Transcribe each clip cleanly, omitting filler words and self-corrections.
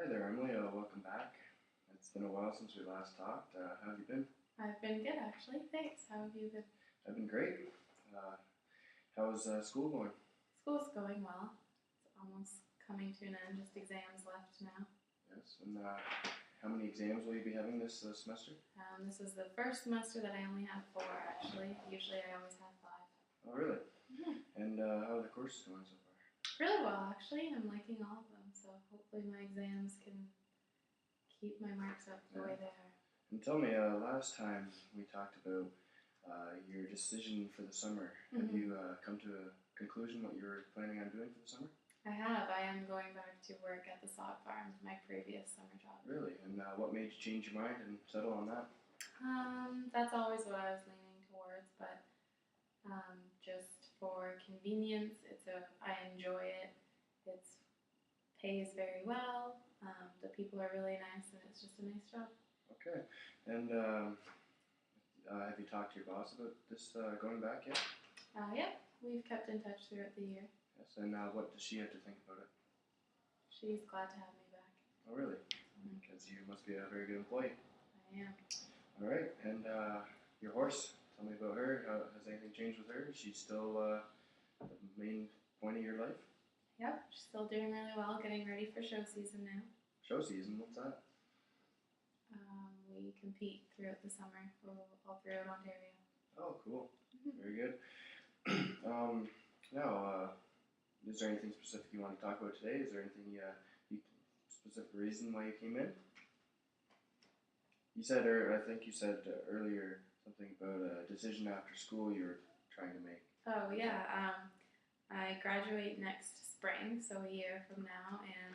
Hi there, Emily. Welcome back. It's been a while since we last talked. How have you been? I've been good actually. Thanks. How have you been? I've been great. Uh, how's school going? School's going well. It's almost coming to an end. Just exams left now. Yes. And how many exams will you be having this semester? This is the first semester that I only have four actually. Usually I always have five. Oh, really? Yeah. And how are the courses going so far? Really well actually. I'm liking all of them. So hopefully my exams can keep my marks up the way they are. And tell me, last time we talked about your decision for the summer. Have you come to a conclusion what you're planning on doing for the summer? I have. I am going back to work at the sod farm, my previous summer job. Really? And what made you change your mind and settle on that? That's always what I was leaning towards, but just for convenience, I enjoy it. It pays very well. The people are really nice, and it's just a nice job. Okay. And have you talked to your boss about this going back yet? Yeah, we've kept in touch throughout the year. Yes. And what does she have to think about it? She's glad to have me back. Oh, really? Because you must be a very good employee. I am. All right. And your horse, tell me about her. Has anything changed with her? Is she still the main point of your life? Yep, she's still doing really well, getting ready for show season now. Show season? What's that? We compete throughout the summer, all throughout Ontario. Oh, cool. Very good. Now, is there anything specific you want to talk about today? Is there anything specific reason why you came in? You said, or I think you said earlier something about a decision after school you were trying to make. Oh yeah, I graduate next spring, so a year from now, and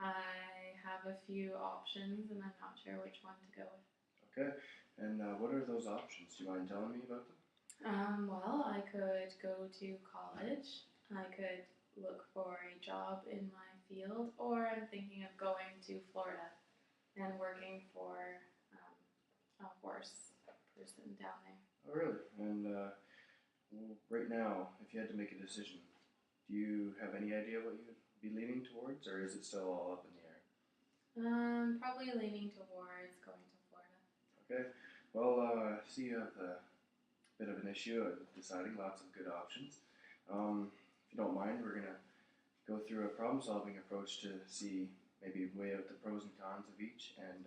I have a few options, and I'm not sure which one to go with. Okay, and what are those options? Do you mind telling me about them? Well, I could go to college. I could look for a job in my field, or I'm thinking of going to Florida and working for a horse person down there. Oh, really? And right now, if you had to make a decision, do you have any idea what you'd be leaning towards, or is it still all up in the air? Probably leaning towards going to Florida. Okay. Well, I see you have a bit of an issue of deciding lots of good options. If you don't mind, we're going to go through a problem-solving approach to see, maybe weigh out the pros and cons of each, and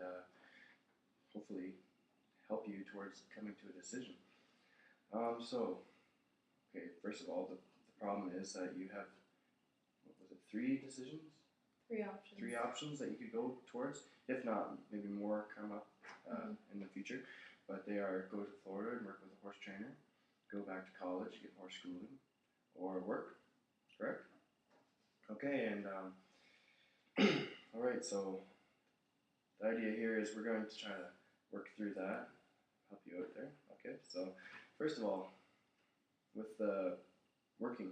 hopefully help you towards coming to a decision. Okay, first of all, the problem is that you have, what was it, three decisions? Three options. Three options that you could go towards. If not, maybe more come up in the future. But they are go to Florida and work with a horse trainer, go back to college, get more schooling, or work. Correct? Okay, and all right, so the idea here is we're going to try to work through that, help you out there. Okay, so first of all, with working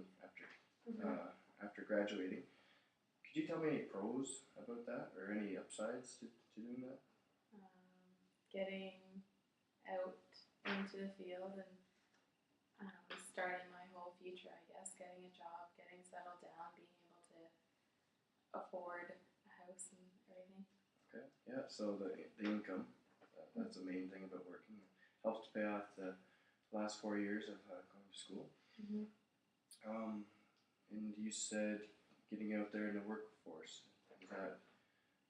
after graduating, could you tell me any pros about that or any upsides to doing that? Getting out into the field and starting my whole future, I guess. Getting a job, getting settled down, being able to afford a house and everything. Okay, yeah, so the income, that's the main thing about working. It helps to pay off the last 4 years of going to school. And you said getting out there in the workforce,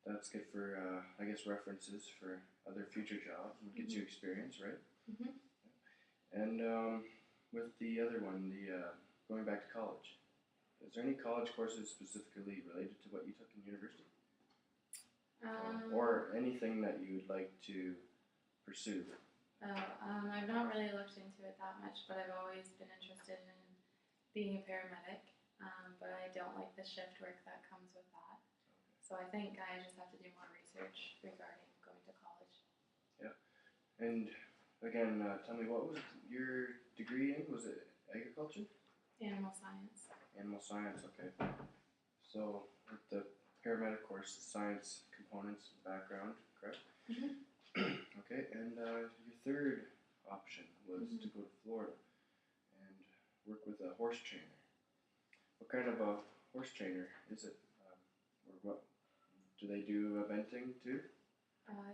that's good for, I guess, references for other future jobs and gets you experience, right? And with the other one, the going back to college, is there any college courses specifically related to what you took in university? Or anything that you would like to pursue? I've not really looked into it that much, but I've always been interested in being a paramedic. But I don't like the shift work that comes with that. So I think I just have to do more research regarding going to college. Yeah. And again, tell me, what was your degree in? Was it agriculture? Animal science. Animal science, okay. So with the paramedic course, the science components, background, correct? Okay, and your third option was to go to Florida and work with a horse trainer. What kind of a horse trainer is it? Or what Do they do eventing too?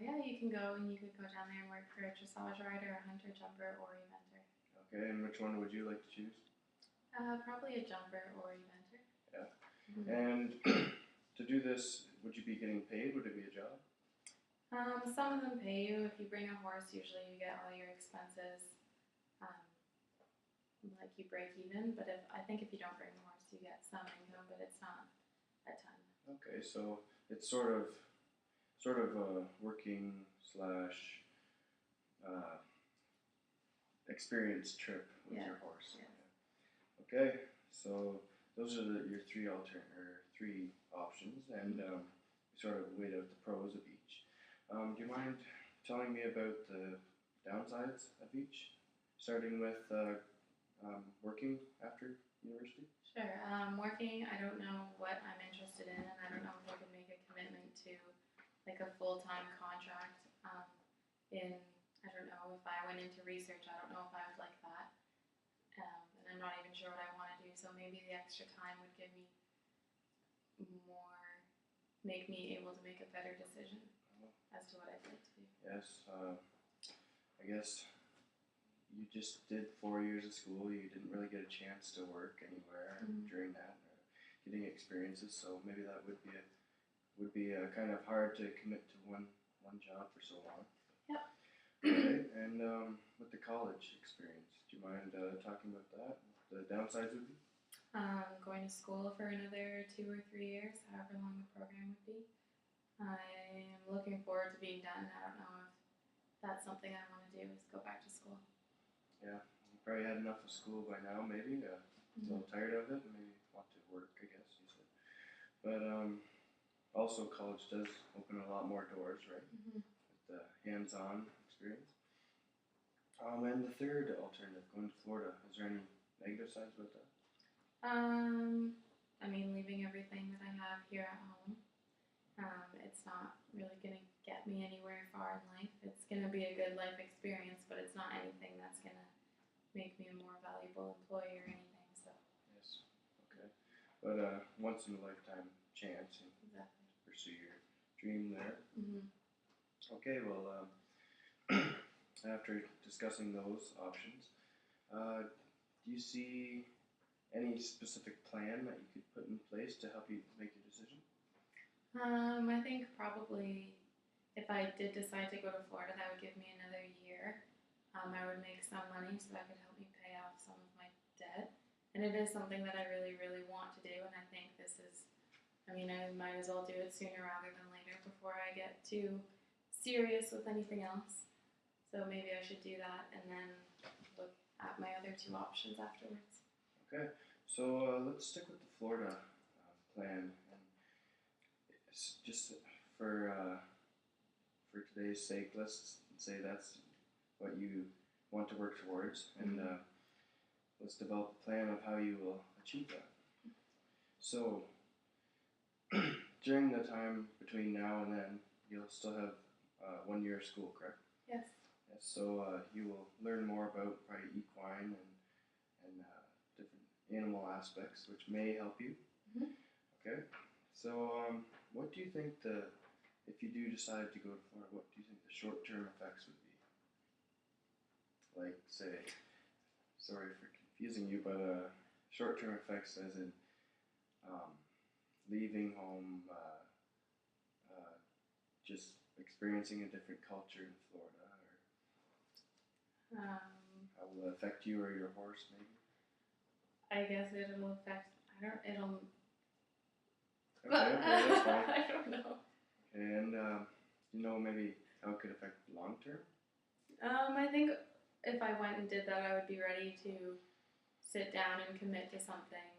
Yeah, you can go and you could go down there and work for a dressage rider, a hunter, jumper, or eventer. Okay, and which one would you like to choose? Probably a jumper or eventer. Yeah. Mhm. And to do this, would you be getting paid? Would it be a job? Some of them pay you. If you bring a horse, usually you get all your expenses. Um, like you break even. But I think if you don't bring a horse, you get some income, but it's not a ton. Okay, so it's sort of a working slash uh, experience trip with Yeah. your horse. Yeah. Okay, so those are your three options, and we sort of weighed out the pros of each. Do you mind telling me about the downsides of each, starting with working after university? Sure. Working, I don't know what I'm interested in, and I don't know if I can make a commitment to like a full-time contract. I don't know if I went into research, I don't know if I would like that. And I'm not even sure what I want to do, so maybe the extra time would give me more, make me able to make a better decision as to what I'd like to do. Yes, I guess you just did 4 years of school. You didn't really get a chance to work anywhere during that, getting experiences. So maybe that would be kind of hard to commit to one job for so long. Yep. Okay, and with the college experience, do you mind talking about that? The downsides would be? Going to school for another 2 or 3 years, however long the program would be. I am looking forward to being done. I don't know if that's something I want to do, is go back to school. Yeah, you probably had enough of school by now, maybe. A little tired of it, and maybe want to work, I guess you said. But also college does open a lot more doors, right? With the hands-on experience. And the third alternative, going to Florida, is there any negative sides with that? I mean, leaving everything that I have here at home. It's not really going to get me anywhere far in life. It's going to be a good life experience, but it's not anything that's going to make me a more valuable employee or anything. So. Yes. Okay. But once in a lifetime chance and Exactly. pursue your dream there. Mhm. Okay. Well, after discussing those options, do you see any specific plan that you could put in place to help you make your decision? I think probably if I did decide to go to Florida, that would give me another year. I would make some money so that could help me pay off some of my debt. And it is something that I really, really want to do. And I think I might as well do it sooner rather than later before I get too serious with anything else. So maybe I should do that and then look at my other two options afterwards. Okay. So let's stick with the Florida plan. And it's just for today's sake, let's say that's what you want to work towards, and let's develop a plan of how you will achieve that. So, during the time between now and then, you'll still have 1 year of school, correct? Yes. Yes. So you will learn more about probably equine and different animal aspects, which may help you. Okay. So, what do you think if you do decide to go to Florida, what do you think the short-term effects would be? Like, say, sorry for confusing you, but short-term effects as in leaving home, just experiencing a different culture in Florida, or how will it affect you or your horse, maybe? I guess it'll affect. It'll. Okay, yeah, that's fine. I don't know. And maybe how it could affect long term? I think if I went and did that, I would be ready to sit down and commit to something.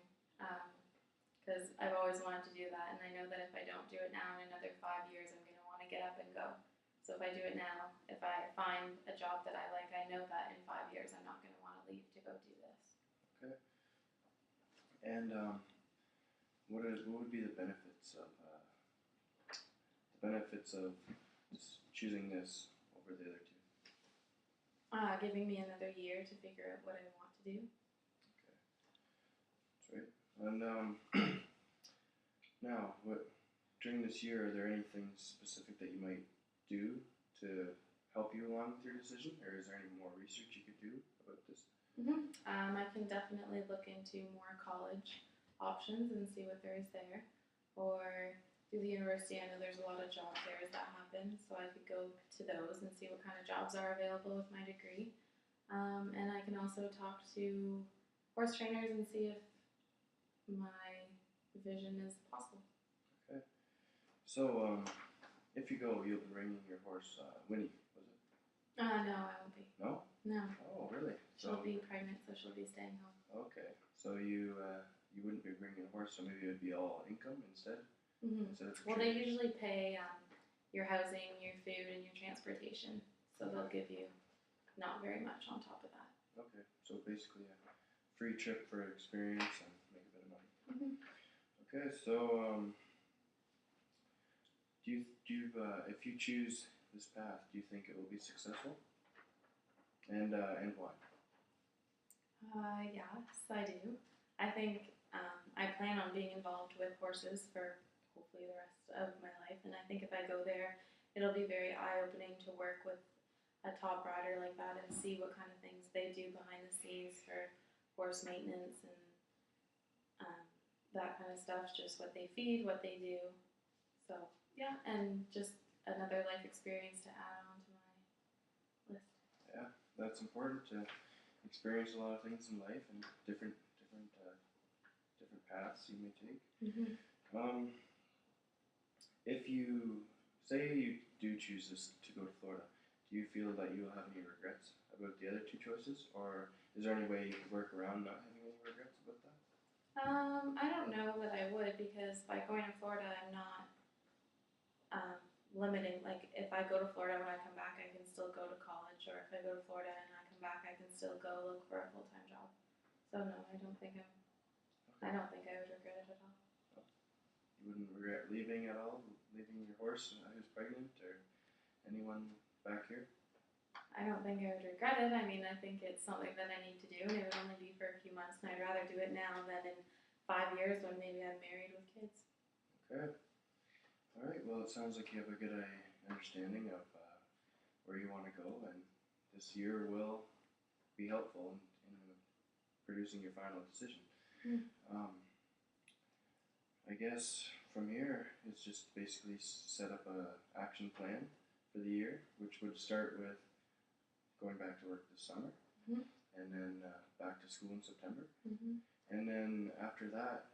Because I've always wanted to do that, and I know that if I don't do it now, in another 5 years, I'm going to want to get up and go. So if I do it now, if I find a job that I like, I know that in 5 years, I'm not going to want to leave to go do this. Okay. And what would be the benefits of just choosing this over the other two? Giving me another year to figure out what I want to do. Okay, that's right. And now, during this year, are there anything specific that you might do to help you along with your decision, or is there any more research you could do about this? I can definitely look into more college options and see what there is there. Or through the university, I know there's a lot of job fairs that happen, so I could go to those and see what kind of jobs are available with my degree. And I can also talk to horse trainers and see if my vision is possible. Okay. So, if you go, you'll be bringing your horse, Winnie, was it? No, I won't be. No? No. Oh, really? She'll be pregnant, so she'll be staying home. Okay. So you wouldn't be bringing a horse, so maybe it would be all income instead? Instead of Well, they usually pay your housing, your food, and your transportation, so they'll give you not very much on top of that. Okay. So basically a free trip for experience and make a bit of money. Okay. So, if you choose this path, do you think it will be successful? And why? Yes, I do. I think I plan on being involved with horses for hopefully the rest of my life, and I think if I go there, it'll be very eye-opening to work with a top rider like that and see what kind of things they do behind the scenes for horse maintenance and that kind of stuff, just what they feed, what they do. So, yeah, and just another life experience to add on to my list. Yeah, that's important to experience a lot of things in life and different paths you may take. If you say you do choose this to go to Florida, do you feel that you'll have any regrets about the other two choices, or is there any way you could work around not having any regrets about that? I don't know that I would, because by going to Florida, I'm not limiting. Like, if I go to Florida when I come back, I can still go to college, or if I go to Florida and I come back, I can still go look for a full-time job. So no, I don't think I would regret it at all. You wouldn't regret leaving at all? Leaving your horse who's pregnant, or anyone back here? I don't think I would regret it. I mean, I think it's something that I need to do, and it would only be for a few months, and I'd rather do it now than in 5 years when maybe I'm married with kids. Okay. All right. Well, it sounds like you have a good understanding of where you want to go, and this year will be helpful in producing your final decision. I guess from here, it's just basically set up a action plan for the year, which would start with going back to work this summer, and then back to school in September. And then after that,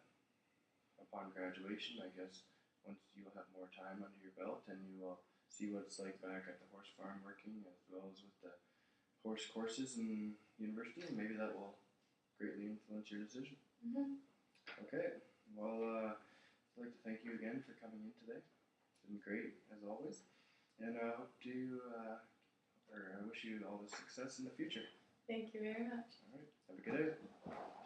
upon graduation, I guess, once you'll have more time under your belt and you will see what it's like back at the horse farm working, as well as with the horse courses in university, and maybe that will greatly influence your decision. Okay, well, I'd like to thank you again for coming in today. It's been great, as always. And I wish you all the success in the future. Thank you very much. All right, have a good day.